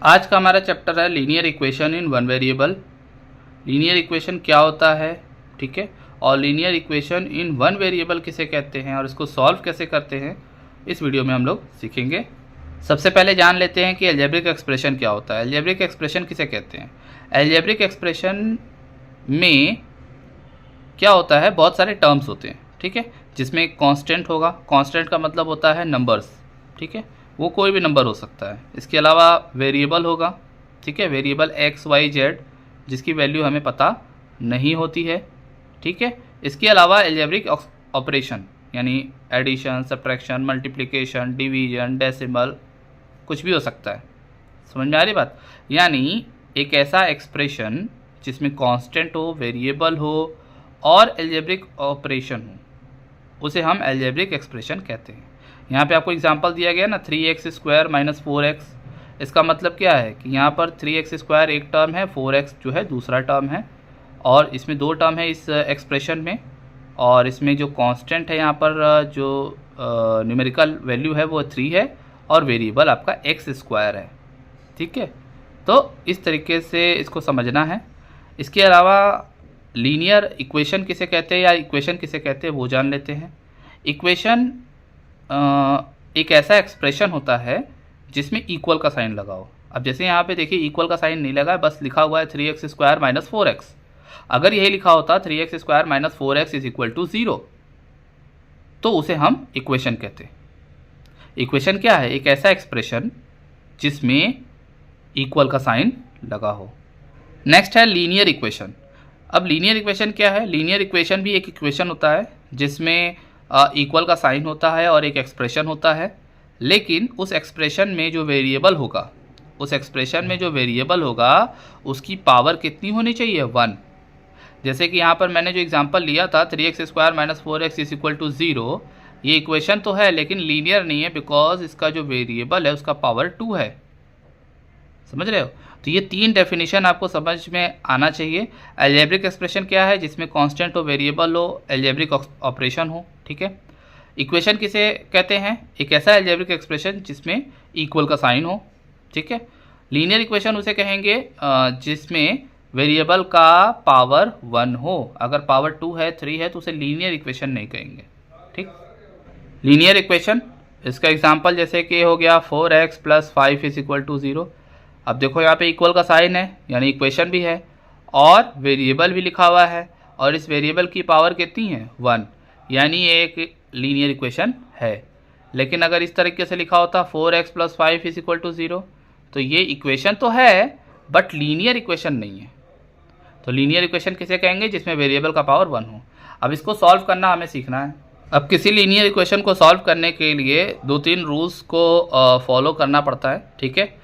आज का हमारा चैप्टर है linear equation in one variable. Linear equation क्या होता है, ठीक है, और linear equation in one variable किसे कहते हैं और इसको सॉल्व कैसे करते हैं, इस वीडियो में हम लोग सीखेंगे। सबसे पहले जान लेते हैं कि अलजेब्रिक एक्सप्रेशन क्या होता है। अलजेब्रिक एक्सप्रेशन किसे कहते हैं। अलजेब्रिक एक्सप्रेशन में क्या होता है, बहुत सारे टर्म्स होते हैं, ठीक है, जिसमें एक कांस्टेंट होगा। कांस्टेंट का मतलब होता है नंबर्स, ठीक है, वो कोई भी नंबर हो सकता है। इसके अलावा वेरिएबल होगा, ठीक है, वेरिएबल एक्स वाई जेड जिसकी वैल्यू हमें पता नहीं होती है, ठीक है। इसके अलावा अलजेब्रिक ऑपरेशन यानी addition, subtraction, multiplication, division, decimal, कुछ भी हो सकता है। समझ में आ रही बात। यानी एक ऐसा एक्सप्रेशन जिसमें कांस्टेंट हो, वेरिएबल हो और अलजेब्रिक ऑपरेशन हो, उसे हम अलजेब्रिक एक्सप्रेशन कहते हैं। यहाँ पे आपको एग्जांपल दिया गया ना, 3x² - 4x। इसका मतलब क्या है कि यहाँ पर 3x² एक टर्म है, 4x जो है दूसरा टर्म है, और इसमें दो टर्म है इस एक्सप्रेशन में। और इसमें जो कांस्टेंट है यहाँ पर जो न्यूमेरिकल वैल्यू है वो 3 है, और वेरिएबल आपका x² है, ठीक है। तो इस तरीके से इसको समझना है। इसके अलावा लीनियर इक्वेशन किसे कहते हैं या इक्वेशन किसे कहते हैं वो जान लेते हैं। इक्वेशन एक ऐसा एक्सप्रेशन होता है जिसमें इक्वल का साइन लगा हो। अब जैसे यहाँ पे देखिए इक्वल का साइन नहीं लगा है, बस लिखा हुआ है 3x² - 4x। अगर यही लिखा होता 3x² - 4x = 0 तो उसे हम इक्वेशन कहते हैं। इक्वेशन क्या है, एक ऐसा एक्सप्रेशन जिसमें इक्वल का साइन लगा हो। नेक्स्ट है लीनियर इक्वेशन। अब लीनियर इक्वेशन क्या है। लीनियर इक्वेशन भी एक इक्वेशन होता है जिसमें इक्वल का साइन होता है और एक एक्सप्रेशन होता है, लेकिन उस एक्सप्रेशन में जो वेरिएबल होगा, उसकी पावर कितनी होनी चाहिए, 1। जैसे कि यहाँ पर मैंने जो एग्जांपल लिया था 3x² - 4x = 0, ये इक्वेशन तो है लेकिन लीनियर नहीं है, बिकॉज इसका जो वेरिएबल है उसका पावर 2 है। समझ रहे हो। तो ये 3 डेफिनेशन आपको समझ में आना चाहिए। अलजेब्रिक एक्सप्रेशन क्या है, जिसमें कांस्टेंट हो, वेरिएबल हो, अलजेब्रिक ऑपरेशन हो, ठीक है। इक्वेशन किसे कहते हैं, एक ऐसा अलजेब्रिक एक्सप्रेशन जिसमें इक्वल का साइन हो, ठीक है। लीनियर इक्वेशन उसे कहेंगे जिसमें वेरिएबल का पावर 1 हो। अगर पावर 2 है, 3 है, तो उसे लीनियर इक्वेशन नहीं कहेंगे, ठीक। लीनियर इक्वेशन इसका एग्जाम्पल जैसे कि हो गया 4x + 5 = 0। अब देखो यहाँ पे इक्वल का साइन है यानी इक्वेशन भी है, और वेरिएबल भी लिखा हुआ है, और इस वेरिएबल की पावर कितनी है, 1, यानी ये एक लीनियर इक्वेशन है। लेकिन अगर इस तरीके से लिखा होता 4x + 5 = 0, तो ये इक्वेशन तो है बट लीनियर इक्वेशन नहीं है। तो लीनियर इक्वेशन किसे कहेंगे, जिसमें वेरिएबल का पावर 1 हो। अब इसको सॉल्व करना हमें सीखना है। अब किसी लीनियर इक्वेशन को सॉल्व करने के लिए 2-3 रूल्स को फॉलो करना पड़ता है, ठीक है।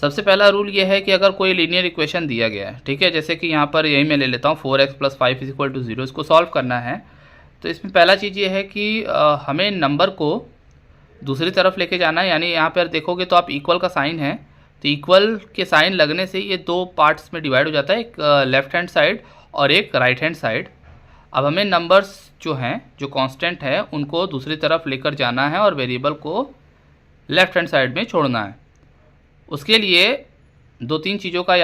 सबसे पहला रूल ये है कि अगर कोई लीनियर इक्वेशन दिया गया है, ठीक है, जैसे कि यहाँ पर यही मैं ले लेता हूँ 4x + 5 = 0, इसको सॉल्व करना है। तो इसमें पहला चीज़ ये है कि हमें नंबर को दूसरी तरफ लेके जाना है। यानी यहाँ पर देखोगे तो आप इक्वल का साइन है, तो इक्वल के साइन लगने से ये 2 पार्ट्स में डिवाइड हो जाता है, एक लेफ्ट हैंड साइड और एक राइट हैंड साइड। अब हमें नंबर्स जो हैं, जो कांस्टेंट है, उनको दूसरी तरफ लेकर जाना है और वेरिएबल को लेफ्ट हैंड साइड में छोड़ना है। उसके लिए 2-3 चीज़ों का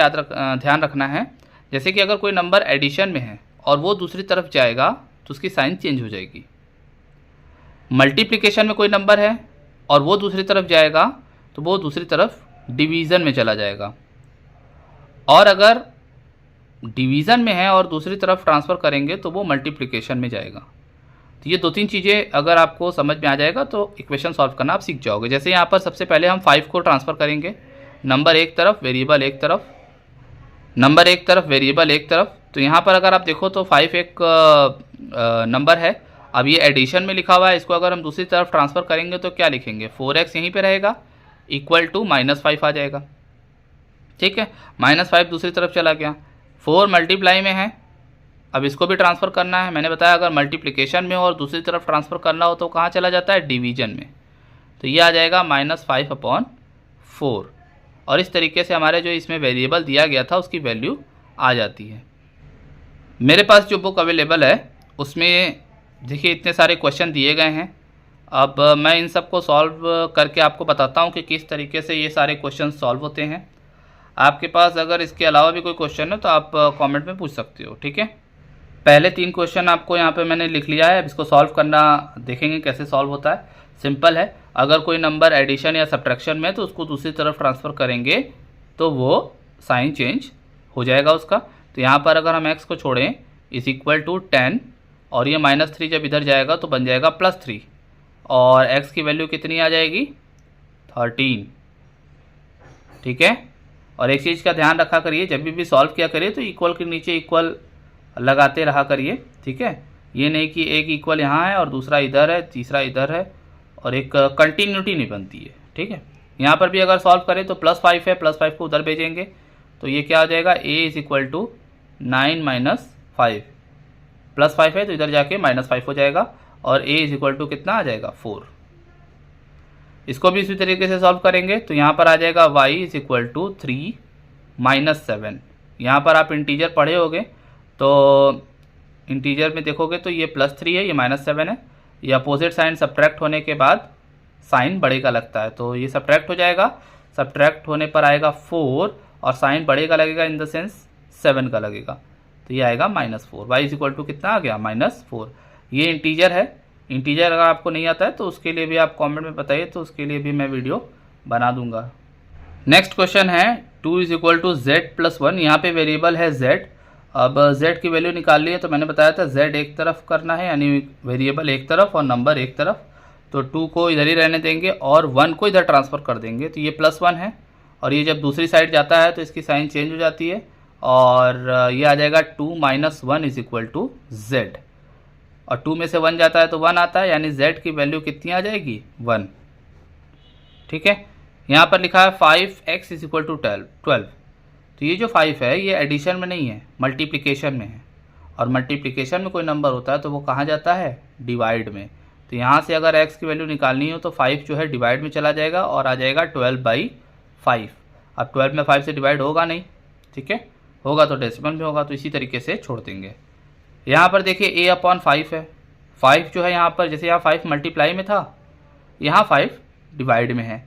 ध्यान रखना है। जैसे कि अगर कोई नंबर एडिशन में है और वो दूसरी तरफ जाएगा तो उसकी साइन चेंज हो जाएगी। मल्टीप्लिकेशन में कोई नंबर है और वो दूसरी तरफ जाएगा तो वो दूसरी तरफ डिवीज़न में चला जाएगा। और अगर डिवीज़न में है और दूसरी तरफ ट्रांसफ़र करेंगे तो वो मल्टीप्लिकेशन में जाएगा। तो ये 2-3 चीज़ें अगर आपको समझ में आ जाएगा तो इक्वेशन सॉल्व करना आप सीख जाओगे। जैसे यहाँ पर सबसे पहले हम 5 को ट्रांसफ़र करेंगे, नंबर एक तरफ, वेरिएबल एक तरफ, नंबर एक तरफ, वेरिएबल एक तरफ। तो यहाँ पर अगर आप देखो तो 5 एक नंबर है। अब ये एडिशन में लिखा हुआ है, इसको अगर हम दूसरी तरफ ट्रांसफ़र करेंगे तो क्या लिखेंगे, 4x यहीं पे रहेगा = -5 आ जाएगा, ठीक है। -5 दूसरी तरफ चला गया। 4 मल्टीप्लाई में है, अब इसको भी ट्रांसफ़र करना है। मैंने बताया अगर मल्टीप्लिकेशन में हो और दूसरी तरफ ट्रांसफ़र करना हो तो कहाँ चला जाता है, डिवीज़न में। तो ये आ जाएगा -5/4। और इस तरीके से हमारे जो इसमें वेरिएबल दिया गया था उसकी वैल्यू आ जाती है। मेरे पास जो बुक अवेलेबल है उसमें देखिए इतने सारे क्वेश्चन दिए गए हैं। अब मैं इन सब को सॉल्व करके आपको बताता हूँ कि किस तरीके से ये सारे क्वेश्चन सॉल्व होते हैं। आपके पास अगर इसके अलावा भी कोई क्वेश्चन है तो आप कमेंट में पूछ सकते हो, ठीक है। पहले 3 क्वेश्चन आपको यहाँ पे मैंने लिख लिया है, अब इसको सॉल्व करना देखेंगे कैसे सॉल्व होता है। सिंपल है, अगर कोई नंबर एडिशन या सब्ट्रैक्शन में है तो उसको दूसरी तरफ ट्रांसफ़र करेंगे तो वो साइन चेंज हो जाएगा उसका। तो यहाँ पर अगर हम x को छोड़ें इज इक्वल टू 10 और ये -3 जब इधर जाएगा तो बन जाएगा +3 और x की वैल्यू कितनी आ जाएगी 13, ठीक है। और एक चीज़ का ध्यान रखा करिए, जब भी सॉल्व किया करिए तो इक्वल के नीचे इक्वल लगाते रहा करिए, ठीक है। ये नहीं कि एक इक्वल यहाँ है और दूसरा इधर है, तीसरा इधर है और एक कंटिन्यूटी नहीं बनती है, ठीक है। यहाँ पर भी अगर सॉल्व करें तो +5 है, +5 को उधर भेजेंगे तो ये क्या हो जाएगा a इज इक्वल टू 9 - 5, +5 है तो इधर जाके -5 हो जाएगा और a इज इक्वल टू कितना आ जाएगा 4। इसको भी इसी तरीके से सॉल्व करेंगे तो यहाँ पर आ जाएगा y इज इक्वल टू 3 - 7। यहाँ पर आप इंटीजर पढ़े होगे तो इंटीजर में देखोगे तो ये +3 है, ये -7 है। ये अपोजिट साइन सब्ट्रैक्ट होने के बाद साइन बड़े का लगता है तो ये सब्ट्रैक्ट हो जाएगा, सब्ट्रैक्ट होने पर आएगा 4 और साइन बड़े का लगेगा इन द सेंस 7 का लगेगा तो ये आएगा -4। y इज इक्वल टू कितना आ गया -4। ये इंटीजर है, इंटीजर अगर आपको नहीं आता है तो उसके लिए भी आप कमेंट में बताइए, तो उसके लिए भी मैं वीडियो बना दूंगा। नेक्स्ट क्वेश्चन है 2 इज इक्वल टू z+1। यहाँ पे वेरिएबल है z। अब z की वैल्यू निकालनी है तो मैंने बताया था z एक तरफ करना है, यानी वेरिएबल एक तरफ और नंबर एक तरफ। तो 2 को इधर ही रहने देंगे और 1 को इधर ट्रांसफ़र कर देंगे तो ये +1 है और ये जब दूसरी साइड जाता है तो इसकी साइन चेंज हो जाती है और ये आ जाएगा 2 - 1 इज इक्वल टू z और 2 में से 1 जाता है तो 1 आता है, यानी z की वैल्यू कितनी आ जाएगी 1, ठीक है। यहाँ पर लिखा है 5x इज इक्वल टू 12। तो ये जो 5 है ये एडिशन में नहीं है, मल्टीप्लिकेशन में है और मल्टीप्लिकेशन में कोई नंबर होता है तो वो कहाँ जाता है डिवाइड में। तो यहाँ से अगर x की वैल्यू निकालनी हो तो 5 जो है डिवाइड में चला जाएगा और आ जाएगा 12/5। अब 12 में 5 से डिवाइड होगा नहीं, ठीक है, होगा तो डेसिमल में होगा तो इसी तरीके से छोड़ देंगे। यहाँ पर देखिए a/5 है, 5 जो है यहाँ पर जैसे यहाँ 5 मल्टीप्लाई में था, यहाँ 5 डिवाइड में है।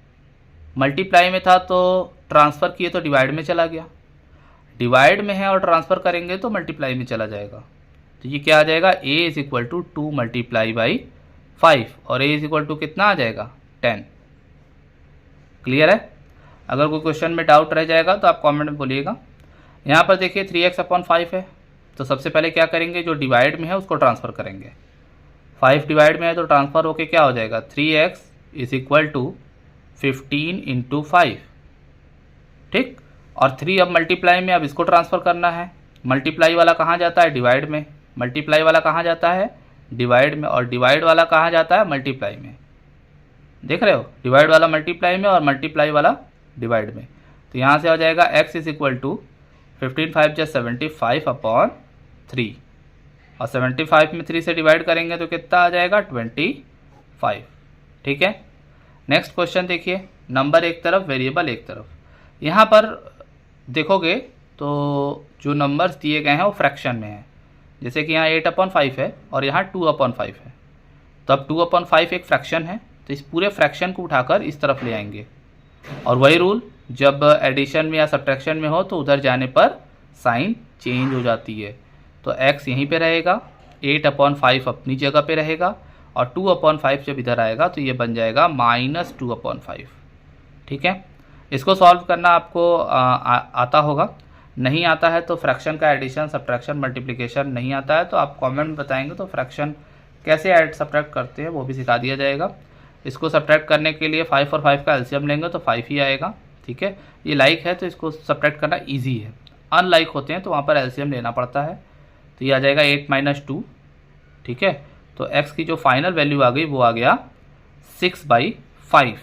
मल्टीप्लाई में था तो ट्रांसफ़र किए तो डिवाइड में चला गया, डिवाइड में है और ट्रांसफ़र करेंगे तो मल्टीप्लाई में चला जाएगा। तो ये क्या आ जाएगा a इज इक्वल टू 2 × 5 और a इज इक्वल टू कितना आ जाएगा 10। क्लियर है? अगर कोई क्वेश्चन में डाउट रह जाएगा तो आप कमेंट में बोलिएगा। यहाँ पर देखिए 3x/5 है तो सबसे पहले क्या करेंगे, जो डिवाइड में है उसको ट्रांसफ़र करेंगे। 5 डिवाइड में है तो ट्रांसफ़र होके क्या हो जाएगा 3x इज इक्वल टू 15 × 5, ठीक। और 3 अब मल्टीप्लाई में, अब इसको ट्रांसफ़र करना है। मल्टीप्लाई वाला कहाँ जाता है डिवाइड में, मल्टीप्लाई वाला कहाँ जाता है डिवाइड में और डिवाइड वाला कहाँ जाता है मल्टीप्लाई में। देख रहे हो, डिवाइड वाला मल्टीप्लाई में और मल्टीप्लाई वाला डिवाइड में। तो यहाँ से हो जाएगा x इज इक्वल टू 15 × 5 = 75/3 और 75 में 3 से डिवाइड करेंगे तो कितना आ जाएगा 25, ठीक है। नेक्स्ट क्वेश्चन देखिए, नंबर एक तरफ वेरिएबल एक तरफ। यहाँ पर देखोगे तो जो नंबर्स दिए गए हैं वो फ्रैक्शन में है, जैसे कि यहाँ 8/5 है और यहाँ 2/5 है। तो अब 2/5 एक फ्रैक्शन है तो इस पूरे फ्रैक्शन को उठाकर इस तरफ ले आएंगे और वही रूल जब एडिशन में या सब्ट्रैक्शन में हो तो उधर जाने पर साइन चेंज हो जाती है। तो x यहीं पे रहेगा, 8/5 अपनी जगह पे रहेगा और 2/5 जब इधर आएगा तो ये बन जाएगा -2/5, ठीक है। इसको सॉल्व करना आपको आता होगा, नहीं आता है तो फ्रैक्शन का एडिशन सब्ट्रैक्शन मल्टीप्लिकेशन नहीं आता है तो आप कमेंट में बताएंगे तो फ्रैक्शन कैसे ऐड सब्ट्रैक्ट करते हैं वो भी सिखा दिया जाएगा। इसको सब्ट्रैक्ट करने के लिए 5 और 5 का एलसीएम लेंगे तो 5 ही आएगा, ठीक है। ये लाइक है तो इसको सब्ट्रैक्ट करना ईजी है, अनलाइक होते हैं तो वहाँ पर एलसीएम लेना पड़ता है। तो ये आ जाएगा 8 - 2, ठीक है। तो x की जो फाइनल वैल्यू आ गई वो आ गया 6/5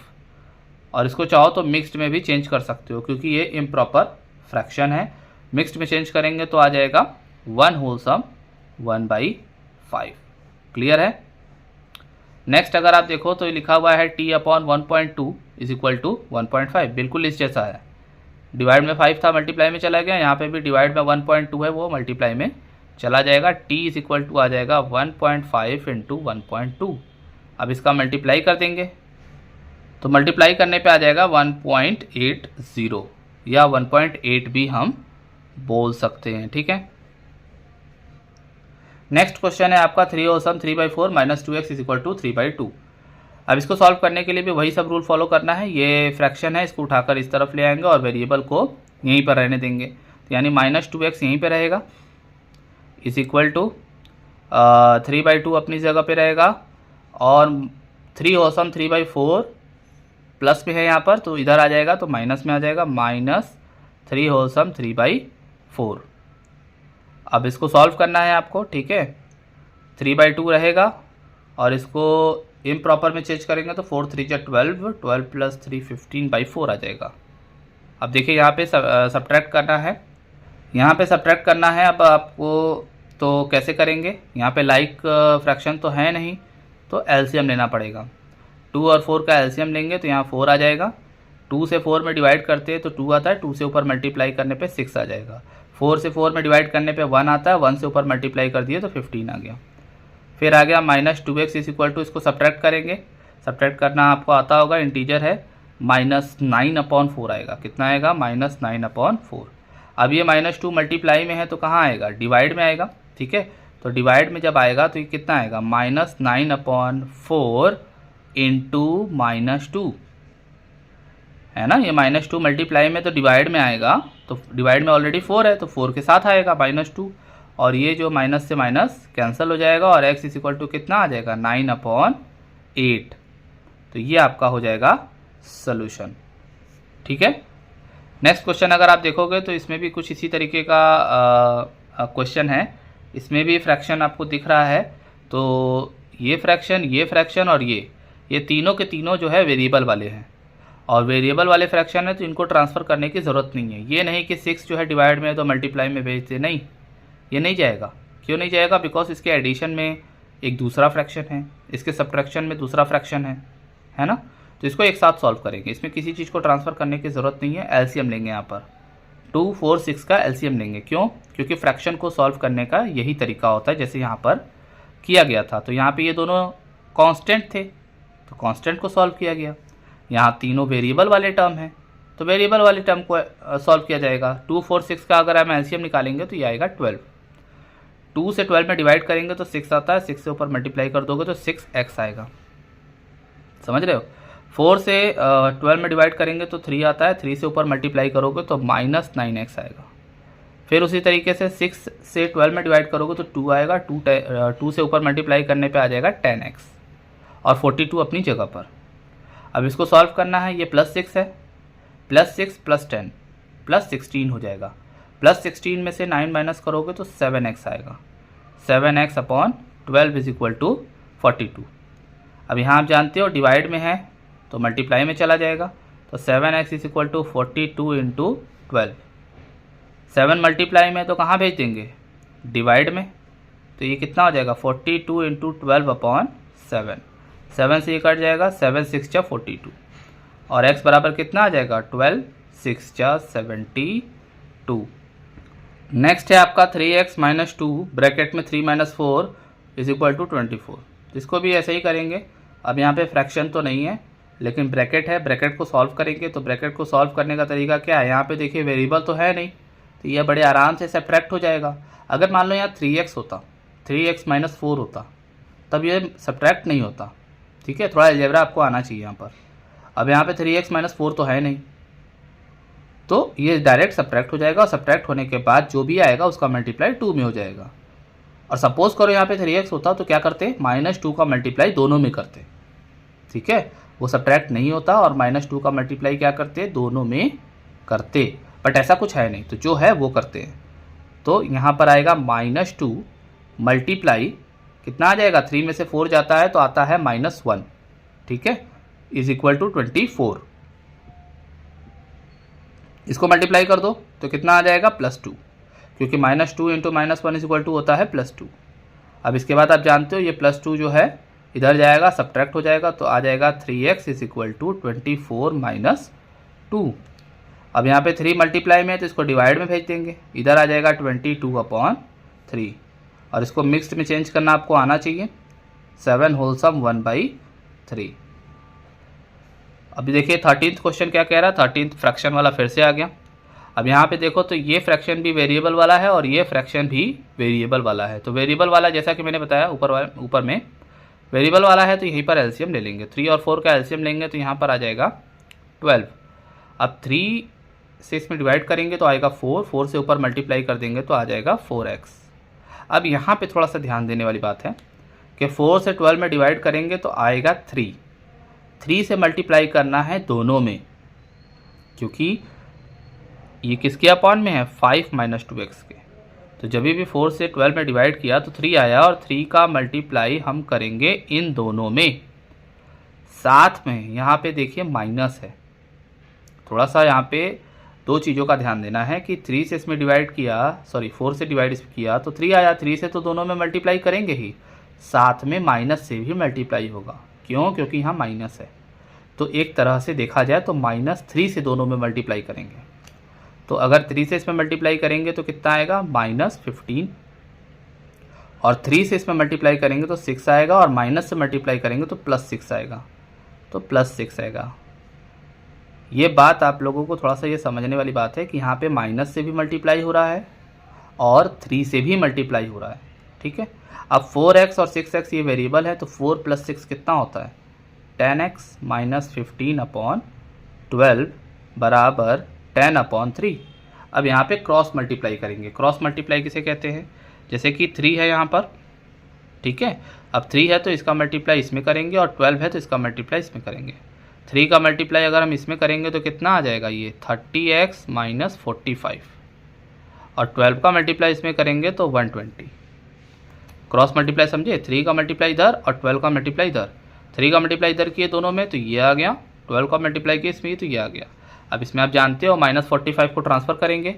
और इसको चाहो तो मिक्स्ड में भी चेंज कर सकते हो क्योंकि ये इम्प्रॉपर फ्रैक्शन है। मिक्स्ड में चेंज करेंगे तो आ जाएगा 1 होल सम 1/5। क्लियर है? नेक्स्ट अगर आप देखो तो ये लिखा हुआ है t/1.2 इज इक्वल टू 1.5, बिल्कुल इस जैसा है। डिवाइड में 5 था मल्टीप्लाई में चला गया, यहाँ पे भी डिवाइड में 1.2 है वो मल्टीप्लाई में चला जाएगा। t इज इक्वल टू आ जाएगा 1.5 × 1.2। अब इसका मल्टीप्लाई कर देंगे तो मल्टीप्लाई करने पे आ जाएगा 1.80, या 1.8 भी हम बोल सकते हैं। ठीक है, नेक्स्ट क्वेश्चन है आपका 3 whole 3/4 minus 2x is equal to 3/2। अब इसको सॉल्व करने के लिए भी वही सब रूल फॉलो करना है। ये फ्रैक्शन है, इसको उठाकर इस तरफ ले आएंगे और वेरिएबल को यहीं पर रहने देंगे, तो यानी -2x यहीं पे रहेगा, इज इक्वल टू 3/2 अपनी जगह पे रहेगा, और 3 होल 3/4 प्लस में है यहाँ पर, तो इधर आ जाएगा तो माइनस में आ जाएगा, -3 होल 3/4। अब इसको सॉल्व करना है आपको। ठीक है, 3/2 रहेगा और इसको इम्प्रॉपर में चेंज करेंगे तो 4 3 जा 12, 12 प्लस 3 15/4 आ जाएगा। अब देखिए यहाँ पे सब्ट्रैक्ट करना है, यहाँ पे सब्ट्रैक्ट करना है। अब आपको तो कैसे करेंगे, यहाँ पे लाइक फ्रैक्शन तो है नहीं, तो एलसीएम लेना पड़ेगा। 2 और 4 का एलसीएम लेंगे तो यहाँ 4 आ जाएगा। 2 से 4 में डिवाइड करते हैं तो 2 आता है, 2 से ऊपर मल्टीप्लाई करने पे 6 आ जाएगा। 4 से 4 में डिवाइड करने पे 1 आता है, 1 से ऊपर मल्टीप्लाई कर दिए तो 15 आ गया। फिर आ गया -2x इज इक्वल टू, इसको सब्ट्रैक्ट करेंगे, सब्ट्रैक्ट करना आपको आता होगा, इंटीजर है, -9/4 आएगा। कितना आएगा, -9/4। अब ये -2 मल्टीप्लाई में है तो कहाँ आएगा, डिवाइड में आएगा। ठीक है, तो डिवाइड में जब आएगा तो ये कितना आएगा, -9/4 इंटू -2 है ना। ये -2 मल्टीप्लाई में तो डिवाइड में आएगा, तो डिवाइड में ऑलरेडी 4 है तो 4 के साथ आएगा -2, और ये जो माइनस से माइनस कैंसिल हो जाएगा और x इज इक्वल टू कितना आ जाएगा, 9/8। तो ये आपका हो जाएगा सोल्यूशन। ठीक है, नेक्स्ट क्वेश्चन अगर आप देखोगे तो इसमें भी कुछ इसी तरीके का क्वेश्चन है। इसमें भी फ्रैक्शन आपको दिख रहा है, तो ये फ्रैक्शन और ये तीनों के तीनों जो है वेरिएबल वाले हैं, और वेरिएबल वाले फ्रैक्शन है तो इनको ट्रांसफ़र करने की ज़रूरत नहीं है। ये नहीं कि 6 जो है डिवाइड में है तो मल्टीप्लाई में भेज दे, नहीं, ये नहीं जाएगा। क्यों नहीं जाएगा, बिकॉज इसके एडिशन में एक दूसरा फ्रैक्शन है, इसके सब्ट्रैक्शन में दूसरा फ्रैक्शन है ना। तो इसको एक साथ सॉल्व करेंगे, इसमें किसी चीज़ को ट्रांसफ़र करने की ज़रूरत नहीं है। एलसीएम लेंगे यहाँ पर, 2 4 6 का एलसीएम लेंगे। क्यों, क्योंकि फ्रैक्शन को सॉल्व करने का यही तरीका होता है जैसे यहाँ पर किया गया था। तो यहाँ पर ये दोनों कॉन्स्टेंट थे तो कॉन्स्टेंट को सॉल्व किया गया। यहाँ तीनों वेरिएबल वाले टर्म हैं तो वेरिएबल वाले टर्म को सॉल्व किया जाएगा। 2 4 6 का अगर हम एलसीएम निकालेंगे तो ये आएगा 12। 2 से 12 में डिवाइड करेंगे तो 6 आता है, 6 से ऊपर मल्टीप्लाई कर दोगे तो 6x आएगा, समझ रहे हो। 4 से 12 में डिवाइड करेंगे तो 3 आता है, 3 से ऊपर मल्टीप्लाई करोगे तो -9x आएगा। फिर उसी तरीके से 6 से 12 में डिवाइड करोगे तो 2 आएगा, 2 से ऊपर मल्टीप्लाई करने पे आ जाएगा 10x, और 42 अपनी जगह पर। अब इसको सॉल्व करना है, ये +6 है, +6 + 10 +16 हो जाएगा। +16 में से 9 माइनस करोगे तो 7x आएगा, 7x/12 इज इक्वल टू 42। अब यहाँ आप जानते हो डिवाइड में है तो मल्टीप्लाई में चला जाएगा, तो 7x is equal to 42 into 12। 7 multiply में तो कहाँ भेज देंगे, डिवाइड में, तो ये कितना हो जाएगा, 42 इंटू 12/7। 7 से ये कट जाएगा, 7 6 जा 42, और x बराबर कितना आ जाएगा, 12 6 जा 72। नेक्स्ट है आपका 3x - 2 ब्रैकेट में 3 - 4 इज इक्वल टू 24। इसको भी ऐसे ही करेंगे। अब यहाँ पे फ्रैक्शन तो नहीं है लेकिन ब्रैकेट है, ब्रैकेट को सॉल्व करेंगे। तो ब्रैकेट को सॉल्व करने का तरीका क्या है, यहाँ पे देखिए वेरिएबल तो है नहीं तो यह बड़े आराम से सब्ट्रैक्ट हो जाएगा। अगर मान लो यहाँ 3x होता, 3x - 4 होता, तब ये सब्ट्रैक्ट नहीं होता। ठीक है, थोड़ा अलजेब्रा आपको आना चाहिए यहाँ पर। अब यहाँ पे 3x - 4 तो है नहीं, तो ये डायरेक्ट सब्ट्रैक्ट हो जाएगा, और सब्ट्रैक्ट होने के बाद जो भी आएगा उसका मल्टीप्लाई 2 में हो जाएगा। और सपोज करो यहाँ पे 3x होता तो क्या करते, -2 का मल्टीप्लाई दोनों में करते। ठीक है, वो सब्ट्रैक्ट नहीं होता और -2 का मल्टीप्लाई क्या करते, दोनों में करते, बट ऐसा कुछ है नहीं, तो जो है वो करते हैं। तो यहाँ पर आएगा -2 मल्टीप्लाई कितना आ जाएगा, 3 में से 4 जाता है तो आता है -1। ठीक है, इज इक्वल टू 24। इसको मल्टीप्लाई कर दो तो कितना आ जाएगा, +2, क्योंकि -2 इंटू -1 इज इक्वल टू होता है +2। अब इसके बाद आप जानते हो ये +2 जो है इधर जाएगा, सब्ट्रैक्ट हो जाएगा, तो आ जाएगा 3x इज इक्वल टू 24 - 2। अब यहाँ पे 3 मल्टीप्लाई में है तो इसको डिवाइड में भेज देंगे, इधर आ जाएगा 22/3, और इसको मिक्स्ड में चेंज करना आपको आना चाहिए, 7 होल 1/3। अभी देखिए 13th क्वेश्चन क्या कह रहा है, 13th फ्रैक्शन वाला फिर से आ गया। अब यहाँ पे देखो तो ये फ्रैक्शन भी वेरिएबल वाला है और ये फ्रैक्शन भी वेरिएबल वाला है। तो वेरिएबल वाला जैसा कि मैंने बताया ऊपर में वेरिएबल वाला है तो यहीं पर एलसीएम ले लेंगे। 3 और 4 का एलसीएम लेंगे तो यहाँ पर आ जाएगा 12। अब 3 से इसमें डिवाइड करेंगे तो आएगा 4, 4 से ऊपर मल्टीप्लाई कर देंगे तो आ जाएगा 4x। अब यहाँ पे थोड़ा सा ध्यान देने वाली बात है कि 4 से 12 में डिवाइड करेंगे तो आएगा 3। 3 से मल्टीप्लाई करना है दोनों में, क्योंकि ये किसके अपॉन में है 5 - 2x के। तो जब भी 4 से 12 में डिवाइड किया तो 3 आया और 3 का मल्टीप्लाई हम करेंगे इन दोनों में। साथ में यहाँ पे देखिए माइनस है, थोड़ा सा यहाँ पे 2 चीज़ों का ध्यान देना है कि 3 से इसमें डिवाइड किया, सॉरी 4 से डिवाइड किया तो 3 आया, 3 से तो दोनों में मल्टीप्लाई करेंगे ही, साथ में माइनस से भी मल्टीप्लाई होगा। क्यों? क्योंकि यहाँ माइनस है। तो एक तरह से देखा जाए तो -3 से दोनों में मल्टीप्लाई करेंगे। तो अगर 3 से इसमें मल्टीप्लाई करेंगे तो कितना आएगा -15, और 3 से इसमें मल्टीप्लाई करेंगे तो 6 आएगा, और माइनस से मल्टीप्लाई करेंगे तो +6 आएगा, तो +6 आएगा। ये बात आप लोगों को थोड़ा सा ये समझने वाली बात है कि यहाँ पे माइनस से भी मल्टीप्लाई हो रहा है और 3 से भी मल्टीप्लाई हो रहा है। ठीक है, अब 4x और 6x ये वेरिएबल है तो 4 + 6 कितना होता है 10x - 15/12 बराबर 10/3। अब यहाँ पे क्रॉस मल्टीप्लाई करेंगे। क्रॉस मल्टीप्लाई किसे कहते हैं? जैसे कि 3 है यहाँ पर, ठीक है, अब 3 है तो इसका मल्टीप्लाई इसमें करेंगे और 12 है तो इसका मल्टीप्लाई इसमें करेंगे। 3 का मल्टीप्लाई अगर हम इसमें करेंगे तो कितना आ जाएगा ये 30x - 45, और 12 का मल्टीप्लाई इसमें करेंगे तो 120। क्रॉस मल्टीप्लाई समझे? 3 का मल्टीप्लाई इधर और 12 का मल्टीप्लाई इधर। 3 का मल्टीप्लाई इधर किए दोनों में तो ये आ गया, 12 का मल्टीप्लाई किए इसमें तो ये आ गया। अब इसमें आप जानते हो -45 को ट्रांसफ़र करेंगे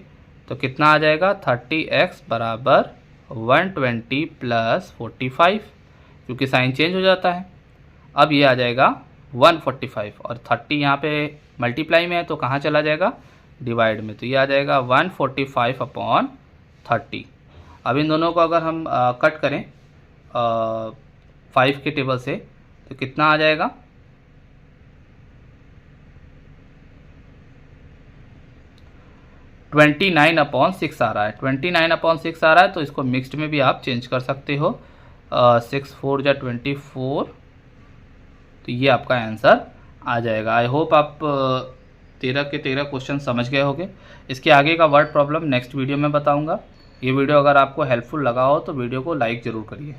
तो कितना आ जाएगा 30x बराबर 120 + 45, क्योंकि साइन चेंज हो जाता है। अब ये आ जाएगा 145, और 30 यहाँ पे मल्टीप्लाई में है तो कहाँ चला जाएगा डिवाइड में, तो ये आ जाएगा 145/30। अब इन दोनों को अगर हम कट करें 5 के टेबल से तो कितना आ जाएगा 29/6 आ रहा है। 29/6 आ रहा है तो इसको मिक्स्ड में भी आप चेंज कर सकते हो। 6 4 × 24, तो ये आपका आंसर आ जाएगा। आई होप आप 13 के 13 क्वेश्चन समझ गए होंगे। इसके आगे का वर्ड प्रॉब्लम नेक्स्ट वीडियो में बताऊंगा। ये वीडियो अगर आपको हेल्पफुल लगा हो तो वीडियो को लाइक ज़रूर करिए।